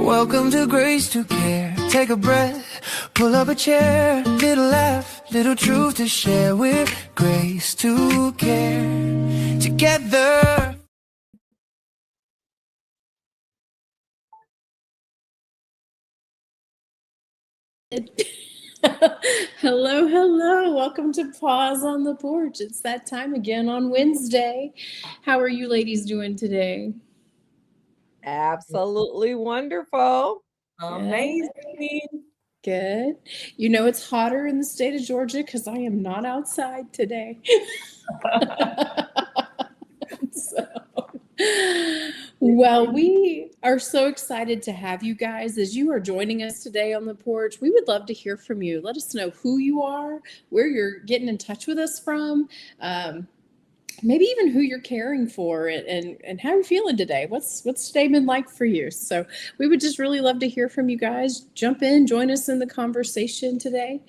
Welcome to Grace to Care. Take a breath, pull up a chair. Little laugh, little truth to share with Grace to Care. Together. Hello, hello. Welcome to Pause on the Porch. It's that time again on Wednesday. How are you ladies doing today? Absolutely wonderful. Good. Amazing. Good. You know it's hotter in the state of Georgia because I am not outside today. So, well, we are so excited to have you guys as you are joining us today on the porch. We would love to hear from you. Let us know who you are, where you're getting in touch with us from, maybe even who you're caring for, and how you're feeling today. What's today been like for you? So we would just really love to hear from you guys. Jump in, join us in the conversation today.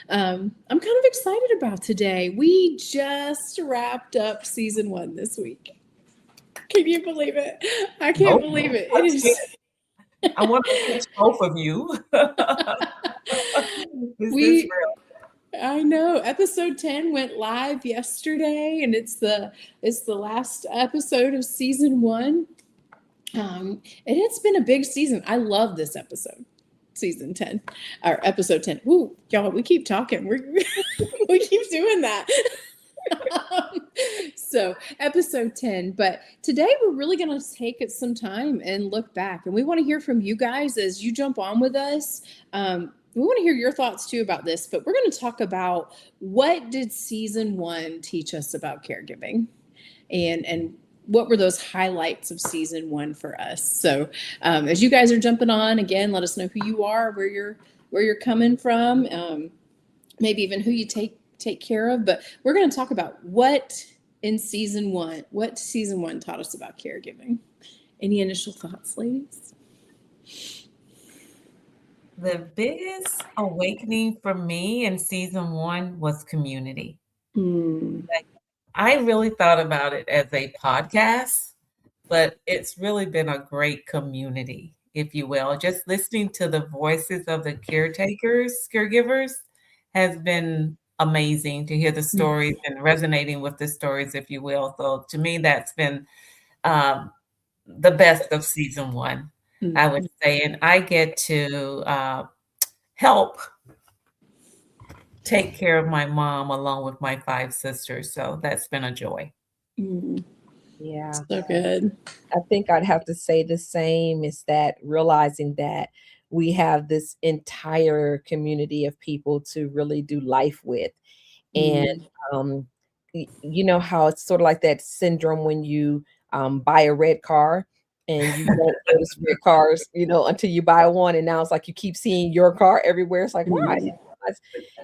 I'm kind of excited about today. We just wrapped up season 1 this week. Can you believe it? I can't believe it. It is. I want to catch both of you. Is this real? I know. Episode 10 went live yesterday, and it's the last episode of season 1. And it's been a big season. I love this episode. Season 10 or episode 10. Ooh, y'all, we keep talking. We keep doing that. So episode 10, but today we're really going to take it some time and look back, and we want to hear from you guys as you jump on with us. We want to hear your thoughts too about this, but we're going to talk about what did season 1 teach us about caregiving, and what were those highlights of season 1 for us. So as you guys are jumping on, again, let us know who you are, where you're coming from, maybe even who you take care of. But we're going to talk about what season 1 taught us about caregiving. Any initial thoughts, ladies? The biggest awakening for me in season 1 was community. Like, I really thought about it as a podcast, but it's really been a great community, if you will. Just listening to the voices of the caregivers has been amazing to hear the stories and resonating with the stories, if you will. So to me, that's been the best of season 1, I would say. And I get to help take care of my mom along with my 5 sisters. So that's been a joy. Yeah. So good. I think I'd have to say the same, is that realizing that we have this entire community of people to really do life with. And you know how it's sort of like that syndrome when you buy a red car and you don't notice red cars, until you buy one, and now it's like you keep seeing your car everywhere. It's like, why?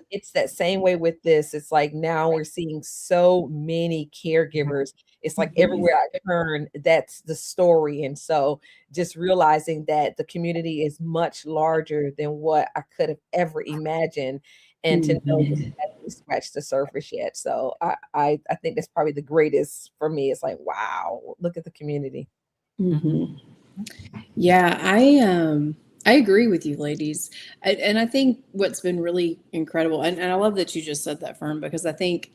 It's that same way with this. It's like now we're seeing so many caregivers. It's like everywhere I turn, that's the story. And so just realizing that the community is much larger than what I could have ever imagined, and to know that we haven't scratched the surface yet. So I think that's probably the greatest for me. It's like, wow, look at the community. Yeah, I agree with you, ladies. And I think what's been really incredible, and I love that you just said that, Fern, because I think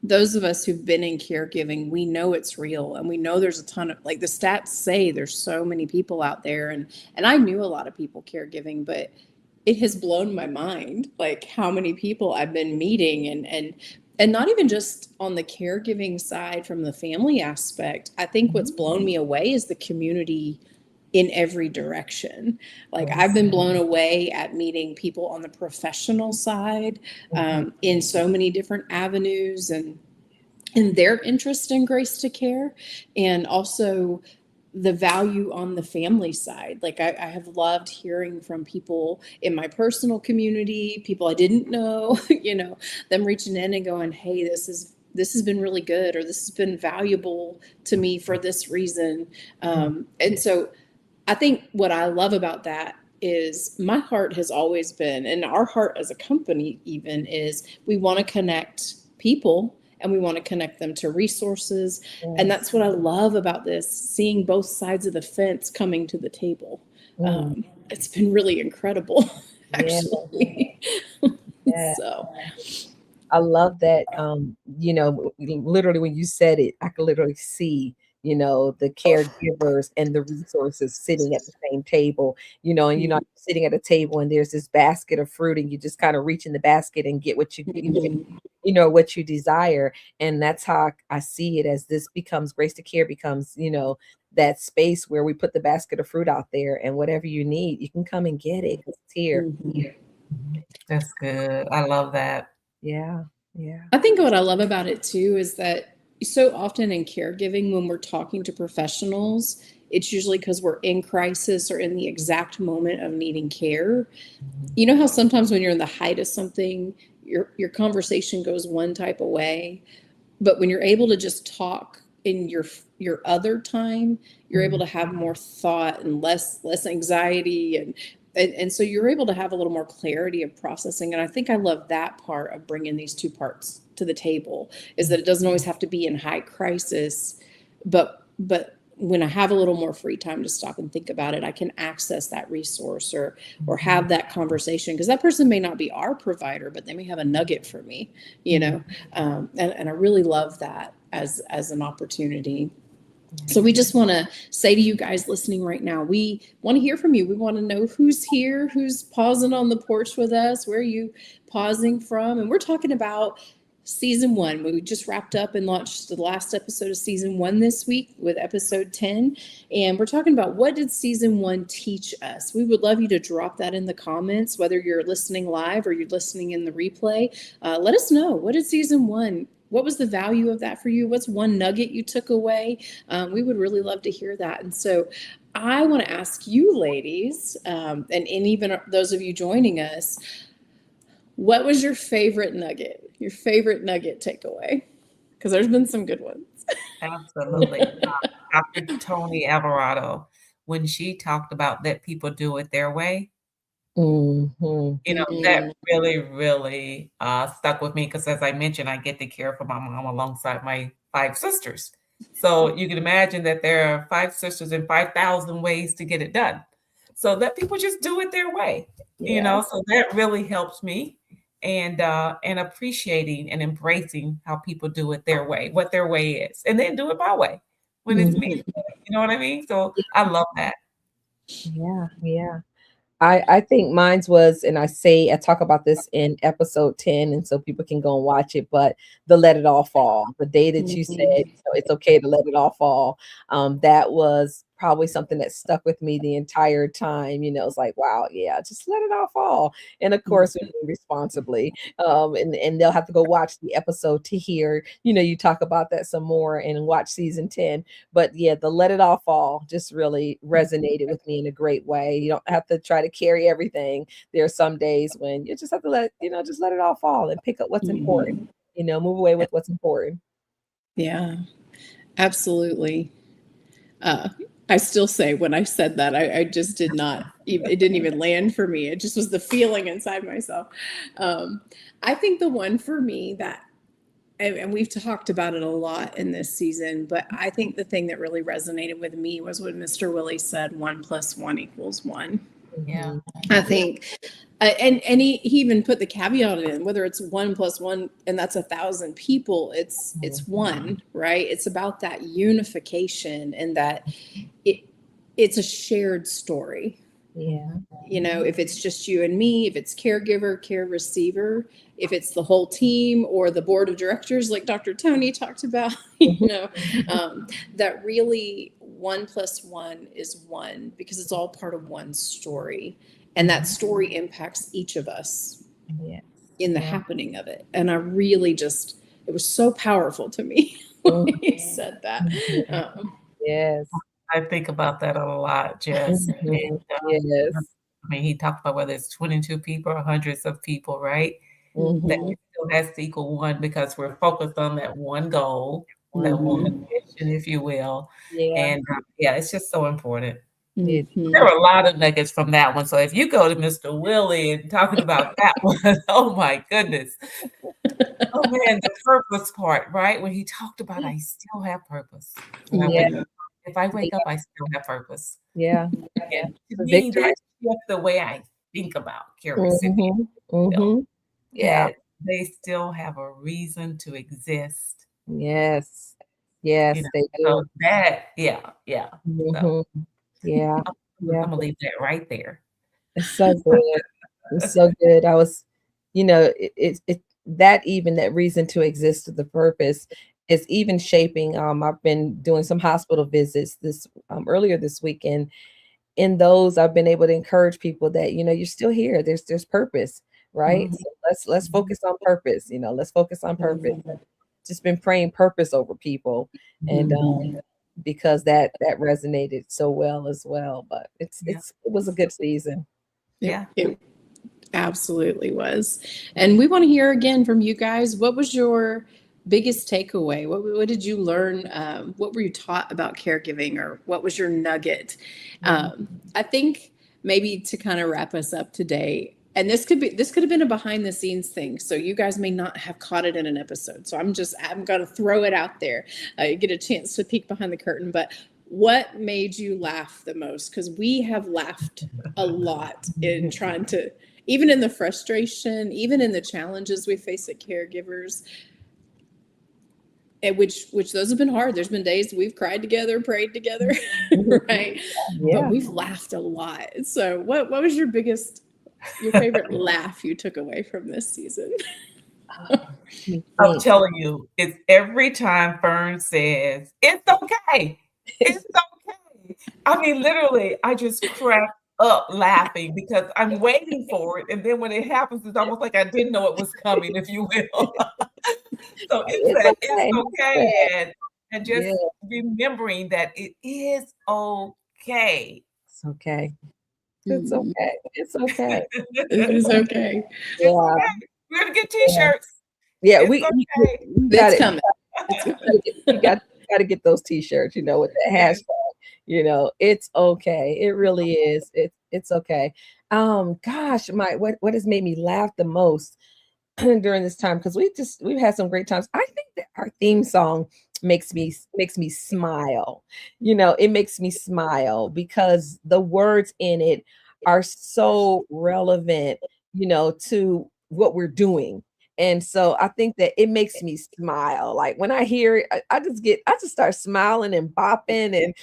those of us who've been in caregiving, we know it's real, and we know there's a ton of, like the stats say, there's so many people out there, and I knew a lot of people caregiving, but it has blown my mind, like how many people I've been meeting, and not even just on the caregiving side from the family aspect. I think what's blown me away is the community in every direction. Like I've been blown away at meeting people on the professional side, in so many different avenues, and their interest in Grace to Care, and also the value on the family side. Like I have loved hearing from people in my personal community, people I didn't know, them reaching in and going, hey, this has been really good, or this has been valuable to me for this reason. And so I think what I love about that is my heart has always been, and our heart as a company even, is we want to connect people, and we want to connect them to resources. And that's what I love about this, seeing both sides of the fence coming to the table. It's been really incredible, Yeah. actually. Yeah. So, I love that, literally when you said it, I could literally see, the caregivers and the resources sitting at the same table, and you're not sitting at a table and there's this basket of fruit and you just kind of reach in the basket and get what what you desire. And that's how I see it, as this becomes Grace to Care becomes, that space where we put the basket of fruit out there, and whatever you need, you can come and get it 'cause it's here. That's good. I love that. Yeah. Yeah. I think what I love about it too is that so often in caregiving, when we're talking to professionals, it's usually because we're in crisis or in the exact moment of needing care. You know how sometimes when you're in the height of something, your conversation goes one type of way, but when you're able to just talk in your other time, you're able to have more thought and less anxiety, and so you're able to have a little more clarity of processing. And I think I love that part of bringing these two parts to the table, is that it doesn't always have to be in high crisis, but when I have a little more free time to stop and think about it, I can access that resource or have that conversation, because that person may not be our provider, but they may have a nugget for me, and I really love that as an opportunity. So we just want to say to you guys listening right now, we want to hear from you. We want to know who's here, who's pausing on the porch with us. Where are you pausing from? And we're talking about season 1. We just wrapped up and launched the last episode of season 1 this week with episode 10. And we're talking about, what did season 1 teach us? We would love you to drop that in the comments, whether you're listening live or you're listening in the replay. Let us know, what did season 1, what was the value of that for you? What's one nugget you took away? We would really love to hear that. And so I want to ask you ladies, and even those of you joining us, what was your favorite nugget takeaway? Because there's been some good ones. Absolutely. Dr. Tony Alvarado, when she talked about let people do it their way, that really, really stuck with me, because as I mentioned, I get to care for my mom alongside my 5 sisters. So you can imagine that there are 5 sisters and 5,000 ways to get it done. So let people just do it their way, so that really helps me. And appreciating and embracing how people do it their way, what their way is, and then do it my way when it's me. You know what I mean? So I love that. Yeah. Yeah. I think mine's was, and I talk about this in episode 10, and so people can go and watch it, but the let it all fall. The day that you said, it's okay to let it all fall. That was probably something that stuck with me the entire time. It's like, wow, yeah, just let it all fall. And of course, we do responsibly. And they'll have to go watch the episode to hear, you talk about that some more, and watch season 10. But yeah, the let it all fall just really resonated with me in a great way. You don't have to try to carry everything. There are some days when you just have to just let it all fall and pick up what's important, move away with what's important. Yeah, absolutely. I still say, when I said that, I just did not, it didn't even land for me. It just was the feeling inside myself. I think the one for me that, and we've talked about it a lot in this season, but I think the thing that really resonated with me was when Mr. Willie said 1 + 1 = 1. Yeah. I think, and he even put the caveat in, whether it's 1 + 1 and that's 1,000 people, it's one, right? It's about that unification, and that it's a shared story. Yeah. If it's just you and me, if it's caregiver, care receiver, if it's the whole team or the board of directors, like Dr. Tony talked about, that really 1 + 1 = 1, because it's all part of one story. And that story impacts each of us in the happening of it. And I really it was so powerful to me when he said that. Yes. I think about that a lot, Jess. Yes. I mean, he talked about whether it's 22 people or hundreds of people, right? That it still has to equal 1, because we're focused on that one goal, that one mission, if you will. Yeah. And it's just so important. It, There were a lot of nuggets from that one. So if you go to Mr. Willie and talking about that one, oh my goodness. Oh man, the purpose part, right? When he talked about, I still have purpose. Yeah. If I wake up, I still have purpose. Yeah. And to The me, victory. that's just the way I think about care recipients. Mhm. Mhm. Yeah. That they still have a reason to exist, Yes. you Yes, know. they So do. that, yeah, yeah. So Mhm. Yeah. I'm Yeah. gonna leave that right there. It's so good. It's so good. I was, that even that reason to exist, the purpose is even shaping. I've been doing some hospital visits this earlier this week, and in those I've been able to encourage people that, you're still here. There's purpose, right? Mhm, So let's mhm, focus on purpose, let's focus on purpose. mhm, Just been praying purpose over people, and mhm. because that resonated so well as well. But Yeah, it was a good season. yeah. It absolutely was. And we want to hear again from you guys. What was your biggest takeaway? What did you learn? What were you taught about caregiving, or what was your nugget? Mhm. I think maybe to kind of wrap us up today, and this could have been a behind the scenes thing, so you guys may not have caught it in an episode. So I'm going to throw it out there. You get a chance to peek behind the curtain, but what made you laugh the most? Because we have laughed a lot in trying to, even in the frustration, even in the challenges we face as caregivers, and which those have been hard. There's been days we've cried together, prayed together, right? But Yeah. we've laughed a lot. So what was your favorite laugh you took away from this season? Let me I'm think. telling you, it's every time Fern says, "It's okay. It's okay." I mean, literally, I just crack up laughing because I'm waiting for it, and then when it happens, it's almost like I didn't know it was coming, if you will. So it's It's that it's okay. okay, and just Yeah, remembering that it is okay. it's okay. It's Mm, okay. It's okay. it is okay. It's Yeah, okay. We're gonna get yeah. T-shirts. Yeah, It's okay. we got It's it. coming. It's coming. You gotta get those T-shirts, with that Yes. hashtag, it's okay. It really is. It's okay. Gosh, what has made me laugh the most during this time, because we've had some great times. I think that our theme song makes me smile. It makes me smile because the words in it are so relevant, to what we're doing. And so I think that it makes me smile. Like when I hear it, I just start smiling and bopping and,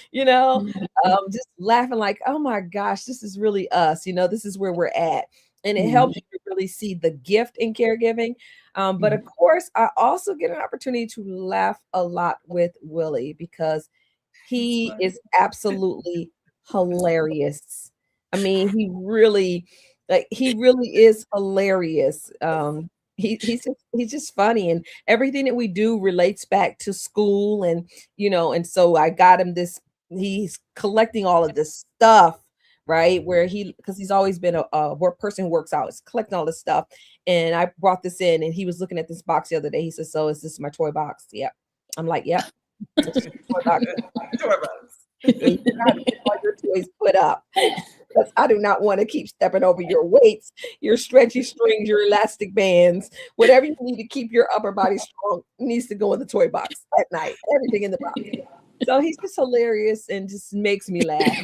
just laughing like, oh my gosh, this is really us. This is where we're at, and it helps you to really see the gift in caregiving. But of course, I also get an opportunity to laugh a lot with Willie because It's he funny. is absolutely hilarious. I mean, he really is hilarious. He's just funny, and everything that we do relates back to school, and and so I got him this. He's collecting all of this stuff, right? Because he's always been a work person who works out, is collecting all this stuff. And I brought this in, and he was looking at this box the other day. He said, "So is this my toy box?" Yep. I'm like, "Yep, it's just a toy box." And you gotta get all your toys put up because I do not want to keep stepping over your weights, your stretchy strings, your elastic bands, whatever you need to keep your upper body strong needs to go in the toy box at night. Everything in the box. So he's just hilarious and just makes me laugh.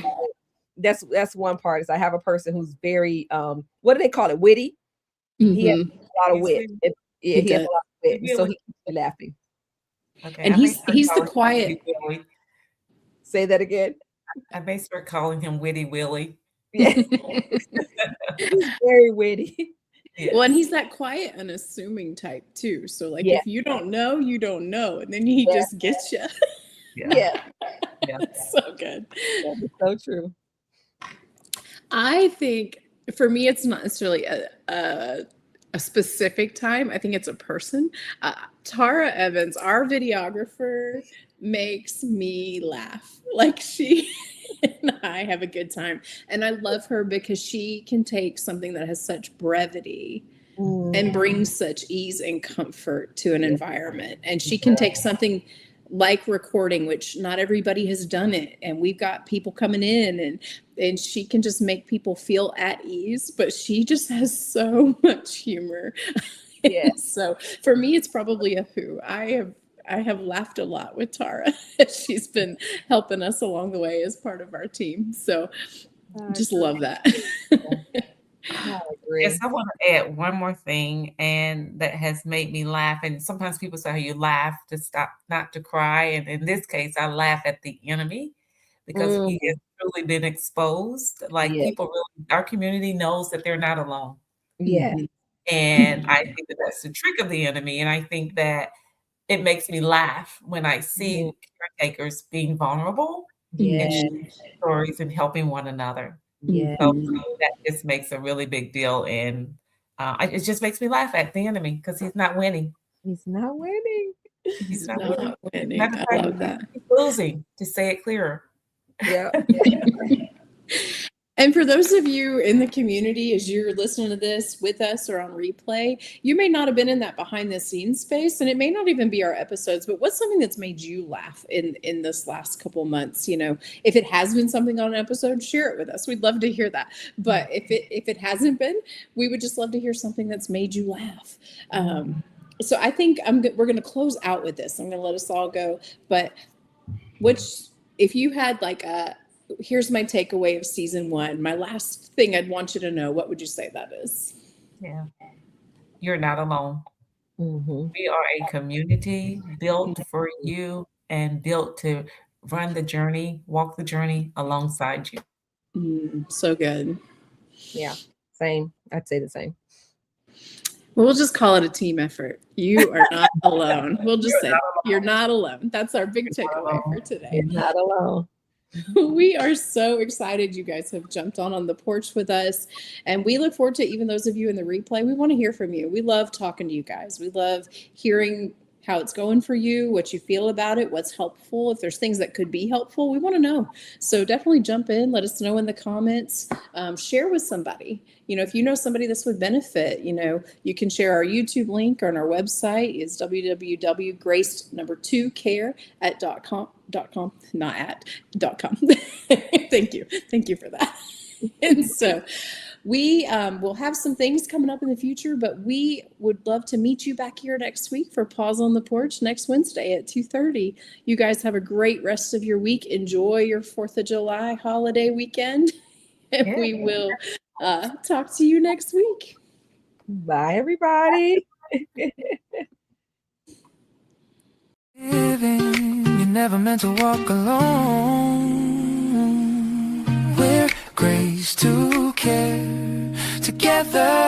That's one part, is I have a person who's very what do they call it? Witty. He has Mhm. a lot of He's wit. really, Yeah, He he has does. a lot of wit, and so really he keeps me laughing. okay. And he's the quiet. Say that again. I may start calling him Witty Willie. Yeah, he's very witty. Well, and Yes. he's that quiet, unassuming type too. So like Yeah, if you don't know, you don't know. And then he yeah, just gets you. Yeah. yeah. Yeah. So good. That is so true. I think for me, it's not necessarily a specific time. I think it's a person. Tara Evans, our videographer, makes me laugh. Like she and I have a good time. And I love her because she can take something that has such brevity and Mm, brings such ease and comfort to an yeah, environment. And she can take something like recording, which not everybody has done it, and we've got people coming in, and she can just make people feel at ease, but she just has so much humor. yeah. So for me it's probably a who. I have laughed a lot with Tara. She's been helping us along the way as part of our team. So just love that. I agree. Yes, I want to add one more thing, and that has made me laugh. And sometimes people say you laugh to stop, not to cry. And in this case, I laugh at the enemy because he has truly been exposed. Like Yes. people really, our community knows that they're not alone. Yeah. And I think that that's the trick of the enemy. And I think that it makes me laugh when I see caretakers being vulnerable and Yeah. sharing stories and helping one another. Yeah. So that just makes a really big deal, and it just makes me laugh at the enemy because he's not winning. He's not winning. He's not Not winning. winning. Matter of I fact, love that. he's losing, to say it clearer. Yeah. And for those of you in the community, as you're listening to this with us or on replay, you may not have been in that behind the scenes space, and it may not even be our episodes, but what's something that's made you laugh in this last couple months? You know, if it has been something on an episode, share it with us. We'd love to hear that. But if it hasn't been, we would just love to hear something that's made you laugh. So I think we're going to close out with this. I'm going to let us all go. But if you had like here's my takeaway of season 1, my last thing I'd want you to know, what would you say that is? Yeah. You're not alone. We are a community built for you and built to run the journey, walk the journey alongside you. So good. Yeah. Same. I'd say the same. Well, we'll just call it a team effort. You are not alone. We'll just say you're not alone. That's our big takeaway for today. You're not alone. We are so excited you guys have jumped on the porch with us, and we look forward to even those of you in the replay. We want to hear from you. We love talking to you guys. We love hearing how it's going for you, what you feel about it, what's helpful. If there's things that could be helpful, we want to know. So definitely jump in, let us know in the comments, share with somebody. You know, if you know somebody this would benefit, you know, you can share our YouTube link on our website is www.grace2care@.com, not at.com. Thank you for that. And so we will have some things coming up in the future, but we would love to meet you back here next week for Pause on the Porch next Wednesday at 2:30. You guys have a great rest of your week. Enjoy your 4th of July holiday weekend. And we will talk to you next week. Bye, everybody. Living, you're never meant to walk alone. We're Grace to Care together.